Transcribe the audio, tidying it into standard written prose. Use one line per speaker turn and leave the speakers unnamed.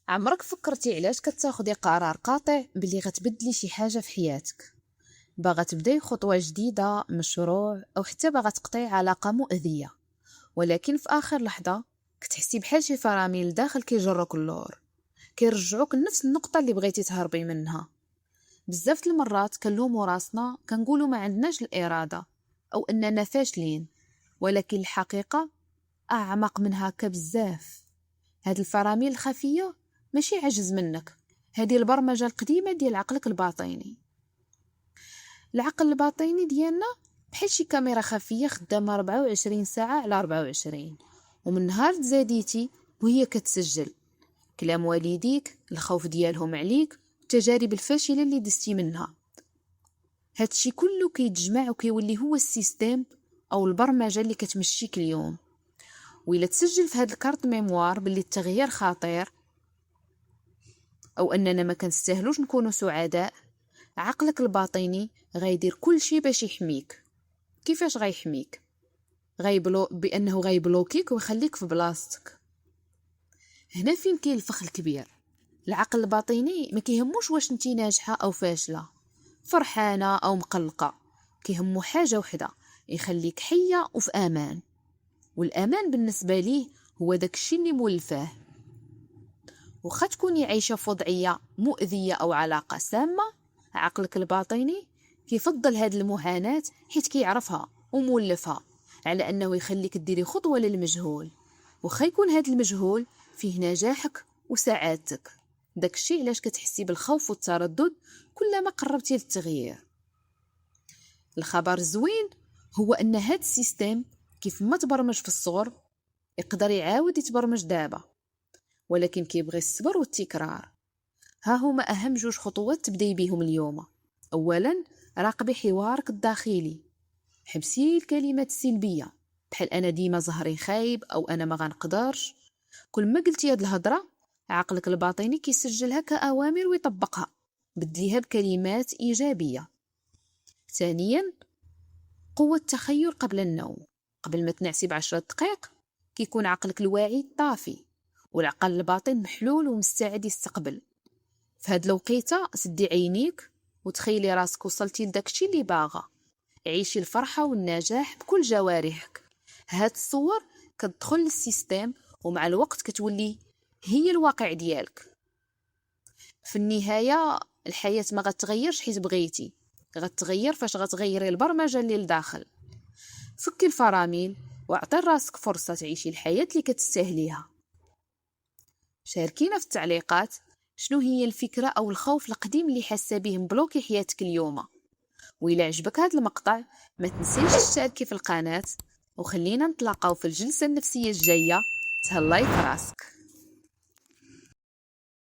عمرك فكرتي علاش كتاخدي قرار قاطع بلي غتبدلي شي حاجة في حياتك؟ باغا تبداي خطوة جديدة، مشروع أو حتى باغا تقطعي علاقة مؤذية، ولكن في آخر لحظة كتحسي بحال شي فراميل داخل كيجروك اللور، كيرجعوك لنفس النقطة اللي بغيتي تهربي منها. بزاف المرات كنلومو راسنا، كنقولو ما عندناش الإرادة أو أننا فاشلين، ولكن الحقيقة أعمق من هكا بزاف. هاد الفراميل الخفية ماشي عجز منك، هذه البرمجة القديمة ديال عقلك الباطني. العقل الباطني ديالنا بحال شي كاميرا خفية خدامة 24 ساعة على 24، ومن نهار تزاديتي وهي كتسجل كلام والديك، الخوف ديالهم عليك، التجارب الفاشلة اللي دزتي منها. هادشي كله كيتجمع وكيولي هو السيستم أو البرمجة اللي كتمشيك اليوم. وإلا تسجل في هاد الكارت ميموار باللي التغيير خطير أو أننا ما كنستاهلوش نكونوا سعداء، عقلك الباطني غيدير كل شيء باش يحميك. كيفاش غيحميك؟ بأنه غيبلوكيك ويخليك في بلاصتك. هنا فين كاين الفخ الكبير. العقل الباطني ما كيهموش واش نتي ناجحة أو فاشلة، فرحانة أو مقلقة، كيهمو حاجة وحدة: يخليك حية وفي أمان. والأمان بالنسبة ليه هو داك الشيء اللي مولفاه. وخا تكوني عايشة في وضعية مؤذية أو علاقة سامة، عقلك الباطني كيفضل هاد المعاناة حيت كيعرفها ومولفها على أنه يخليك ديري خطوة للمجهول، وخا يكون هاد المجهول فيه نجاحك وسعادتك. داك الشيء علاش كتحسي بالخوف والتردد كلما قربتي للتغيير. الخبر الزوين هو أن هاد السيستم كيف ما تبرمج في الصغر يقدر يعاود يتبرمج دابا، ولكن كيبغي الصبر والتكرار. ها هما أهم جوج خطوات تبداي بيهم اليوم. أولا، راقبي حوارك الداخلي. حبسي الكلمات السلبية بحال أنا ديما زهري خايب أو أنا ما غنقدرش. كل ما قلتي هاد الهضرة عقلك الباطني كيسجلها كأوامر ويطبقها. بدليها بكلمات إيجابية. ثانيا، قوة التخيل قبل النوم. قبل ما تنعسي ب10 دقائق كيكون عقلك الواعي طافي والعقل الباطن محلول ومستعد يستقبل. في هاد الوقيته سدي عينيك وتخيلي راسك وصلتي لداكشي اللي باغا. عيشي الفرحة والنجاح بكل جوارحك. هاد الصور كتدخل للسيستم ومع الوقت كتولي هي الواقع ديالك. في النهاية الحياة ما غتغيرش حيت بغيتي، غتغير فاش غتغيري البرمجة اللي لداخل. فكي الفراميل واعطي راسك فرصة تعيشي الحياة اللي كتستاهليها. شاركينا في التعليقات شنو هي الفكرة أو الخوف القديم اللي حاسة به مبلوكي حياتك اليوم. وإلا عجبك هذا المقطع ما تنسيش تشتركي في القناة، وخلينا نتلاقاو في الجلسة النفسية الجاية. تهلاي في راسك.